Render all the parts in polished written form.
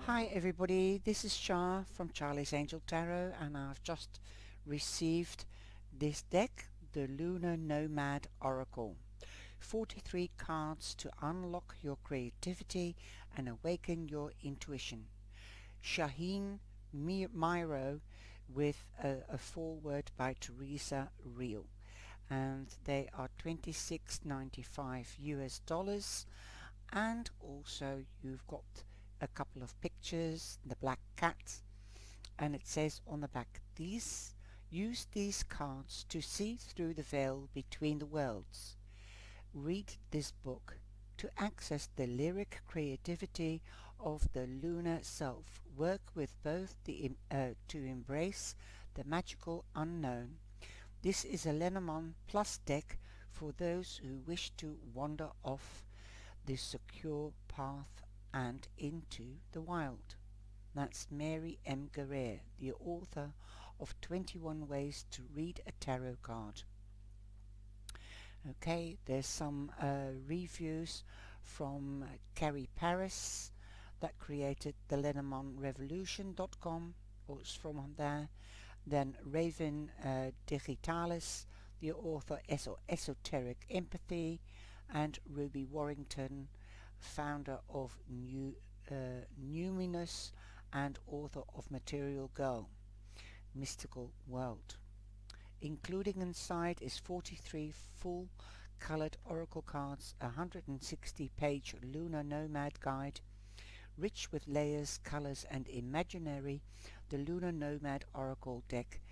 Hi everybody, this is Shah from Charlie's Angel Tarot, and I've just received this deck, the Lunar Nomad Oracle. 43 cards to unlock your creativity and awaken your intuition. SHANEEN MIRO with a foreword by Teresa Real, and they are $26.95 US, and also you've got a couple of pictures, the black cat, and it says on the back, use these cards to see through the veil between the worlds. Read this book to access the lyric creativity of the lunar self. Work with both to embrace the magical unknown. This is a Lenormand Plus deck for those who wish to wander off the secure path and into the wild. That's Mary M. Guerrier, the author of 21 Ways to Read a Tarot Card. Okay, there's some reviews from Carrie Paris that created the LenormandRevolution.com, or it's from there. Then Raven Digitalis, the author Esoteric Empathy, and Ruby Warrington, founder of Numinous and author of Material Girl, Mystical World. Including inside is 43 full colored oracle cards, a 160-page lunar nomad guide, rich with layers, colors, and imaginary. The Lunar Nomad Oracle deck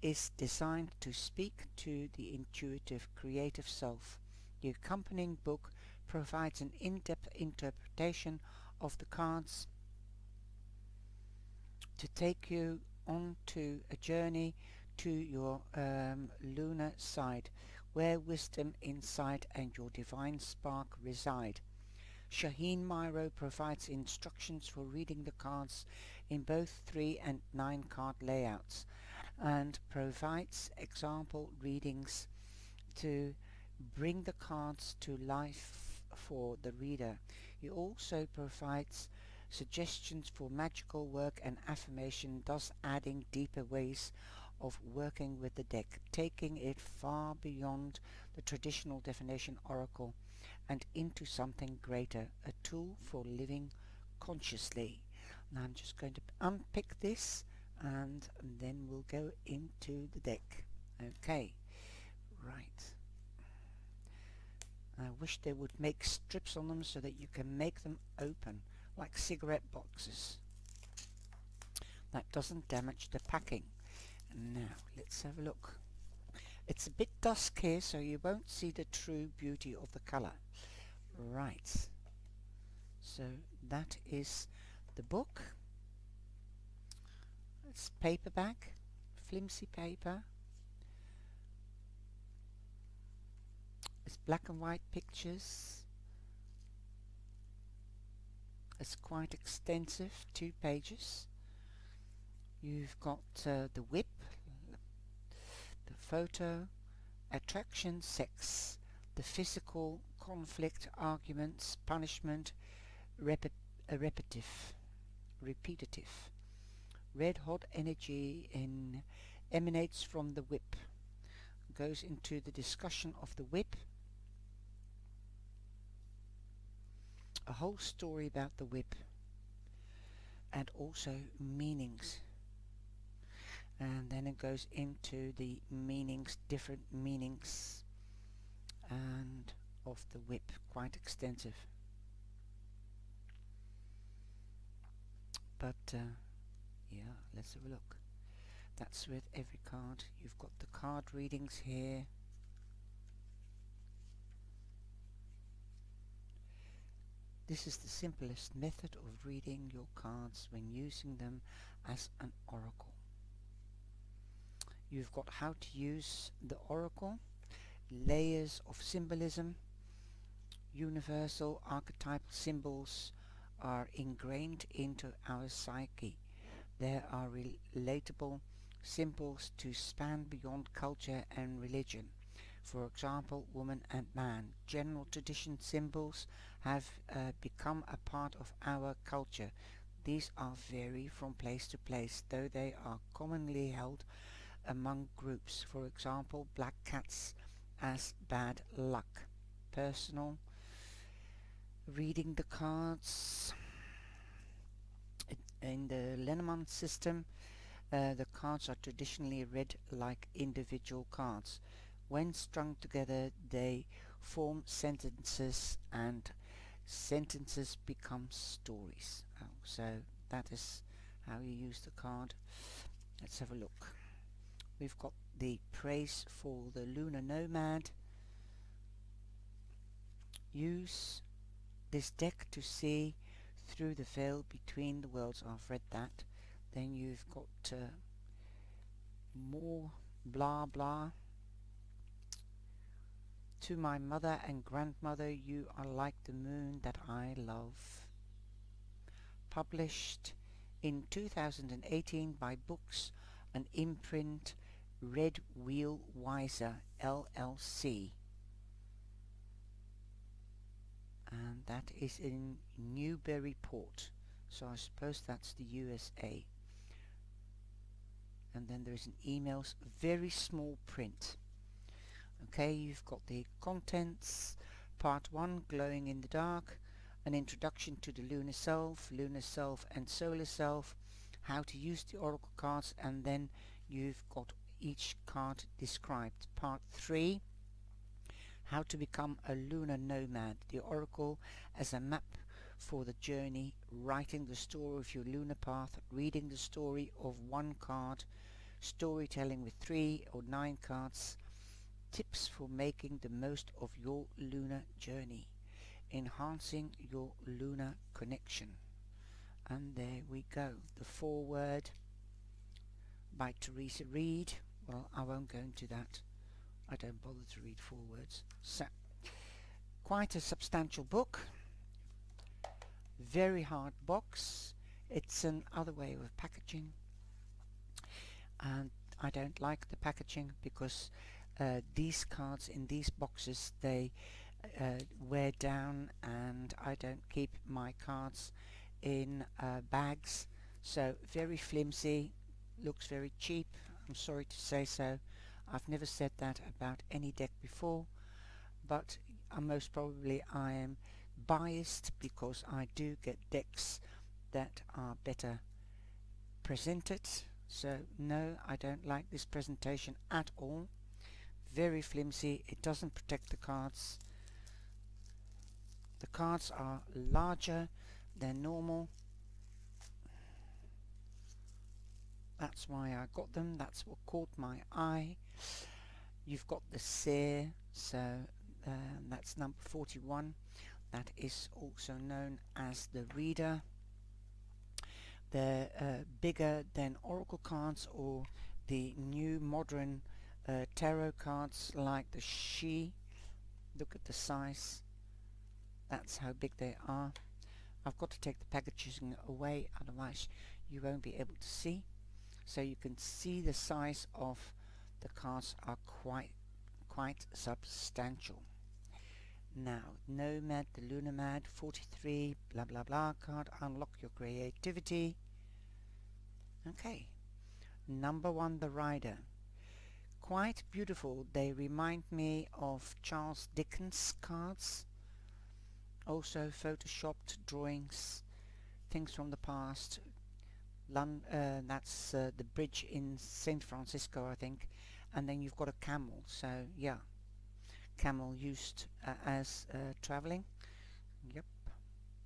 is designed to speak to the intuitive, creative self. The accompanying book provides an in-depth interpretation of the cards to take you onto a journey to your lunar side, where wisdom, insight, and your divine spark reside. SHANEEN MIRO provides instructions for reading the cards in both 3 and 9 card layouts, and provides example readings to bring the cards to life for the reader. He also provides suggestions for magical work and affirmation, thus adding deeper ways of working with the deck, taking it far beyond the traditional definition oracle and into something greater, a tool for living consciously. Now I'm just going to unpick this and then we'll go into the deck. Okay, right. I wish they would make strips on them so that you can make them open like cigarette boxes. That doesn't damage the packing. Now let's have a look. It's a bit dusk here, so you won't see the true beauty of the color. Right, so that is the book. It's paperback, flimsy paper. It's black and white pictures. It's quite extensive, 2 pages. You've got the whip, the photo, attraction, sex, the physical, conflict, arguments, punishment, repetitive, red hot energy emanates from the whip, goes into the discussion of the whip, a whole story about the whip, and also meanings. And then it goes into the meanings, different meanings and of the whip, quite extensive. But yeah, let's have a look. That's with every card. You've got the card readings here. This is the simplest method of reading your cards when using them as an oracle. You've got how to use the oracle, layers of symbolism, universal archetypal symbols are ingrained into our psyche. There are relatable symbols to span beyond culture and religion. For example, woman and man. General tradition symbols have become a part of our culture. These are vary from place to place, though they are commonly held among groups. For example, black cats as bad luck. Personal. Reading the cards. In the Lenormand system, the cards are traditionally read like individual cards. When strung together, they form sentences, and sentences become stories. So that is how you use the card. Let's have a look. We've got the praise for the Lunar Nomad. Use this deck to see through the veil between the worlds. I've read that. Then you've got more blah blah. To my mother and grandmother, you are like the moon that I love. Published in 2018 by Books, an imprint, Red Wheel Wiser LLC. And that is in Newburyport, so I suppose that's the USA. And then there's an emails, very small print. Okay, you've got the contents. Part 1, Glowing in the Dark, an introduction to the lunar self and solar self, how to use the oracle cards, and then you've got each card described. Part 3, how to become a lunar nomad, the oracle as a map for the journey, writing the story of your lunar path, reading the story of one card, storytelling with 3 or 9 cards, tips for making the most of your lunar journey, enhancing your lunar connection. And there we go, the foreword by Teresa Reed. Well, I won't go into that. I don't bother to read forewords. So, quite a substantial book. Very hard box. It's an other way of packaging, and I don't like the packaging because these cards in these boxes, they wear down, and I don't keep my cards in bags, so very flimsy, looks very cheap. I'm sorry to say so. I've never said that about any deck before, but most probably I am biased because I do get decks that are better presented. So no, I don't like this presentation at all. Very flimsy, it doesn't protect the cards. The cards are larger than normal. That's why I got them. That's what caught my eye. You've got the Seer, so that's number 41. That is also known as the Reader. They're bigger than oracle cards or the new modern tarot cards like the She. Look at the size. That's how big they are. I've got to take the packaging away, otherwise you won't be able to see. So you can see the size of the cards are quite substantial. Now, Nomad, the Lunamad, 43, blah blah blah card, unlock your creativity. Okay, number 1, the Rider. Quite beautiful. They remind me of Charles Dickens cards. Also photoshopped drawings, things from the past. That's the bridge in San Francisco, I think. And then you've got a camel, so yeah, camel used as traveling. Yep.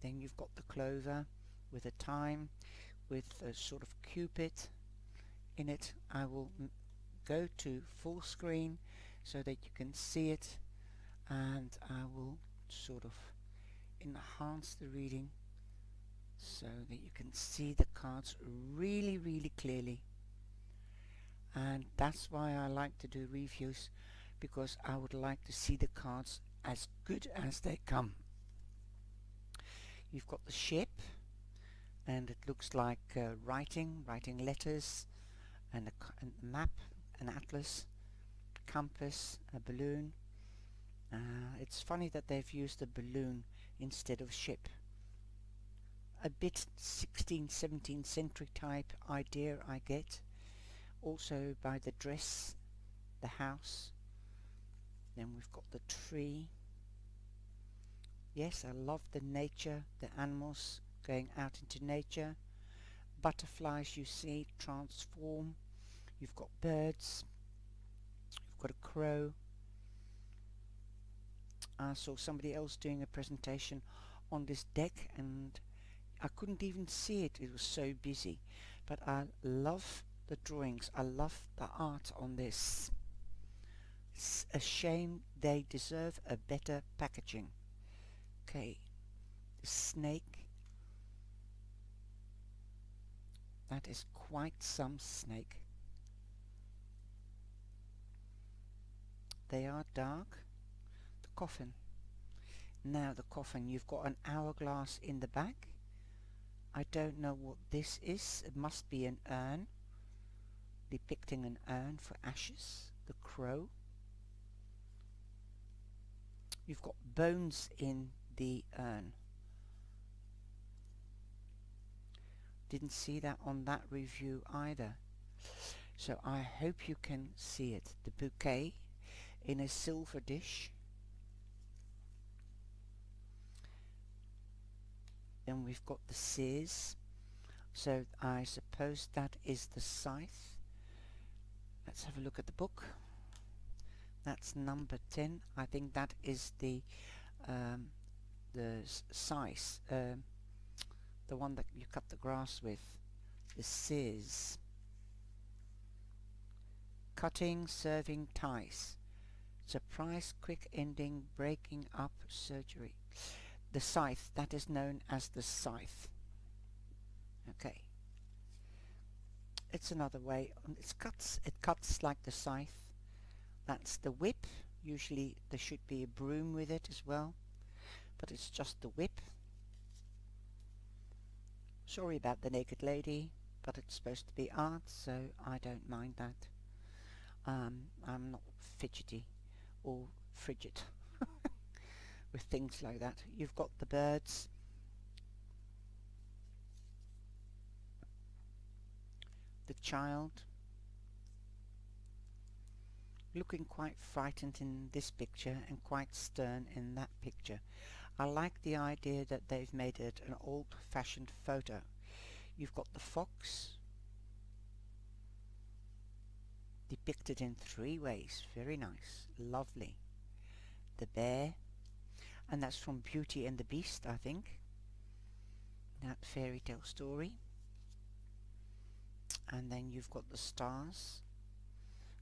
Then you've got the clover with a time, with a sort of cupid in it. I will go to full screen so that you can see it, and I will sort of enhance the reading so that you can see the cards really clearly. And that's why I like to do reviews, because I would like to see the cards as good as they come. You've got the ship, and it looks like writing letters, and a map, an atlas, compass, a balloon. It's funny that they've used a balloon instead of ship. A bit 16th, 17th century type idea I get. Also by the dress, the house. Then we've got the tree. Yes, I love the nature, the animals going out into nature. Butterflies you see transform. You've got birds. You've got a crow. I saw somebody else doing a presentation on this deck and I couldn't even see it. It was so busy. But I love the drawings. I love the art on this. It's a shame they deserve a better packaging. Okay, the snake. That is quite some snake. They are dark. The coffin. Now the coffin, you've got an hourglass in the back. I don't know what this is. It must be an urn, depicting an urn for ashes. The crow. You've got bones in the urn. Didn't see that on that review either. So I hope you can see it. The bouquet in a silver dish. Then we've got the Seers. So I suppose that is the scythe. Let's have a look at the book. That's number 10. I think that is the scythe, the one that you cut the grass with. The Seers. Cutting, serving ties. Surprise, quick ending, breaking up, surgery. The scythe, that is known as the scythe. Okay. It's another way. It cuts like the scythe. That's the whip. Usually there should be a broom with it as well, but it's just the whip. Sorry about the naked lady, but it's supposed to be art, so I don't mind that. I'm not fidgety or frigid with things like that. You've got the birds. The child. Looking quite frightened in this picture and quite stern in that picture. I like the idea that they've made it an old-fashioned photo. You've got the fox, depicted in 3 ways. Very nice. Lovely. The bear, and that's from Beauty and the Beast, I think. That fairy tale story. And then you've got the stars.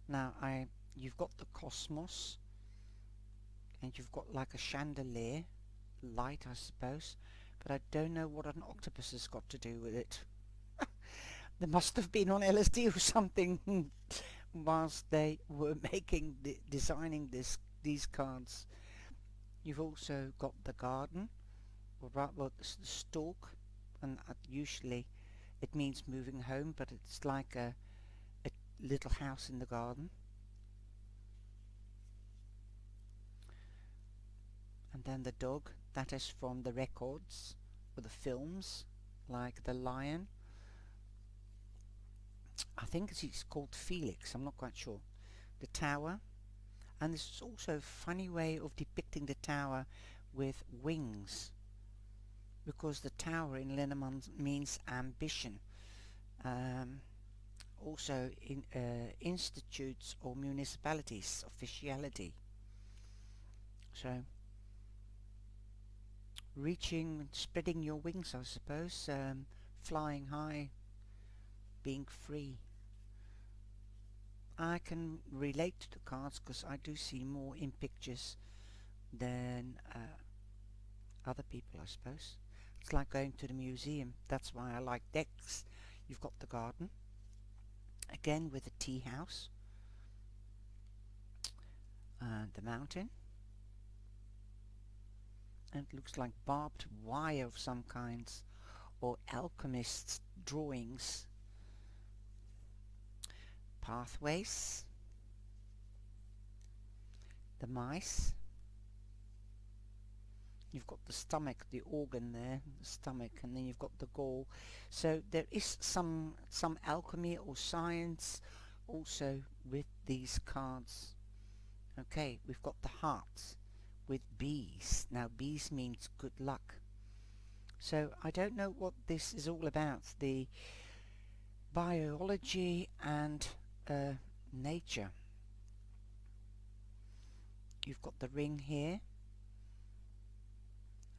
Now you've got the cosmos, and you've got like a chandelier light, I suppose, but I don't know what an octopus has got to do with it. They must have been on LSD or something whilst they were making designing these cards. You've also got the garden, or rather the stalk, and usually it means moving home, but it's like a little house in the garden. And then the dog, that is from the records or the films, like the lion. I think it's called Felix, I'm not quite sure. The tower, and this is also a funny way of depicting the tower with wings, because the tower in Lenormand means ambition. Also in institutes or municipalities, officiality. So reaching, spreading your wings, I suppose, flying high, being free. I can relate to the cards because I do see more in pictures than other people, I suppose. It's like going to the museum. That's why I like decks. You've got the garden, again with a tea house, the mountain, and it looks like barbed wire of some kinds, or alchemists' drawings. Pathways, the mice, You've got the stomach, the organ there, the stomach, and then you've got the gall. So there is some alchemy or science also with these cards. Okay, we've got the hearts with bees. Now bees means good luck. So I don't know what this is all about, the biology and nature. You've got the ring here,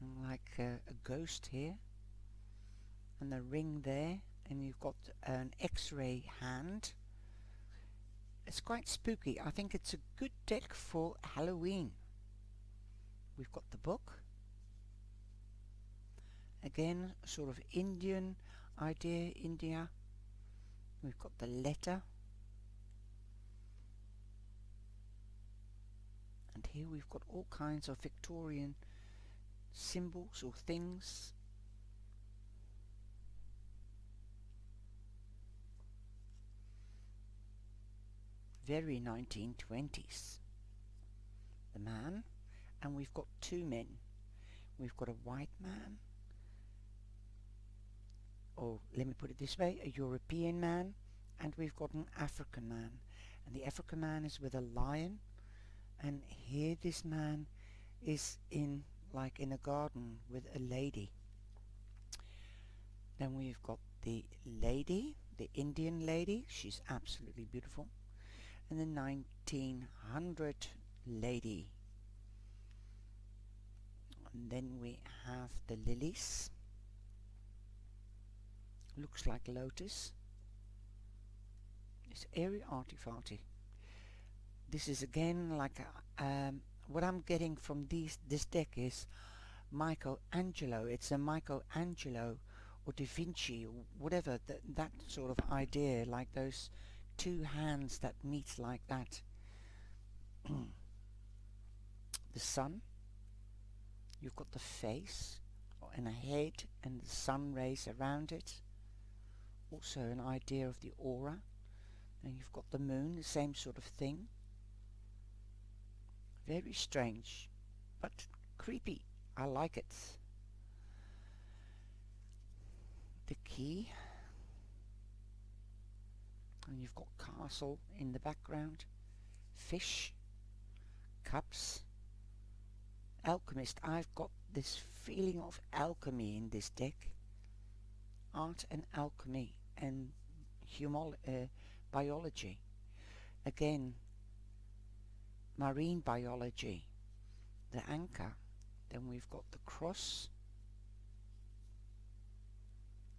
and like a ghost here, and the ring there, and you've got an X-ray hand. It's quite spooky. I think it's a good deck for Halloween. We've got the book. Again, sort of Indian idea, India. We've got the letter. And here we've got all kinds of Victorian symbols or things. Very 1920s. The man, and we've got two men. We've got a white man, or let me put it this way, a European man, and we've got an African man. And the African man is with a lion, and here this man is in like in a garden with a lady. Then we've got the lady, the Indian lady. She's absolutely beautiful. And the 1900 lady. And then we have the lilies. Looks like lotus. It's airy arty-farty. This is again like what I'm getting from this deck is Michelangelo. It's a Michelangelo or Da Vinci or whatever, that sort of idea, like those two hands that meet like that. The sun. You've got the face and a head and the sun rays around it. Also an idea of the aura. And you've got the moon, the same sort of thing. Very strange, but creepy. I like it. The key. And you've got castle in the background. Fish. Cups. Alchemist. I've got this feeling of alchemy in this deck. Art and alchemy and biology. Again, marine biology. The anchor. Then we've got the cross.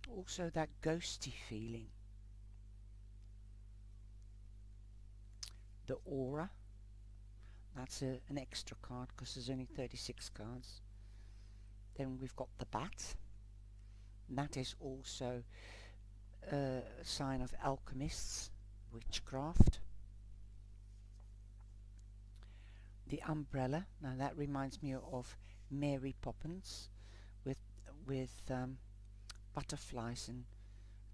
Also that ghosty feeling. The aura. That's an extra card because there's only 36 cards. Then we've got the bat. That is also a sign of alchemists, witchcraft. The umbrella. Now that reminds me of Mary Poppins with butterflies, and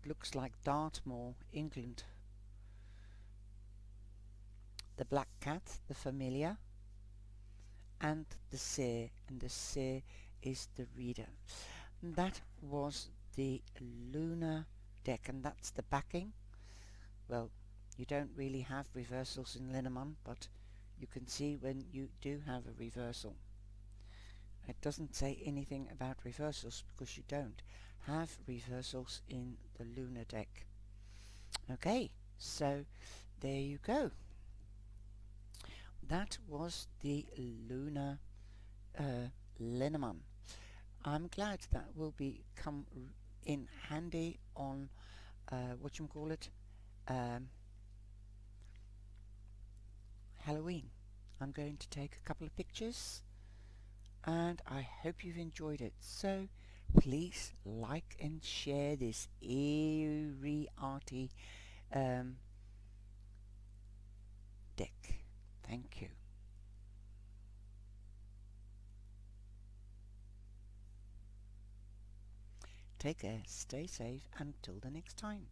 it looks like Dartmoor, England. The black cat, the familiar, and the Seer, and the Seer is the reader. And that was the LUNAR deck, and that's the backing. Well, you don't really have reversals in Lenormand, but you can see when you do have a reversal. It doesn't say anything about reversals because you don't have reversals in the LUNAR deck. Okay, so there you go. That was the LUNAR Lenormand. I'm glad that will come in handy on Halloween. I'm going to take a couple of pictures and I hope you've enjoyed it. So please like and share this eerie arty deck. Thank you. Take care, stay safe, until the next time.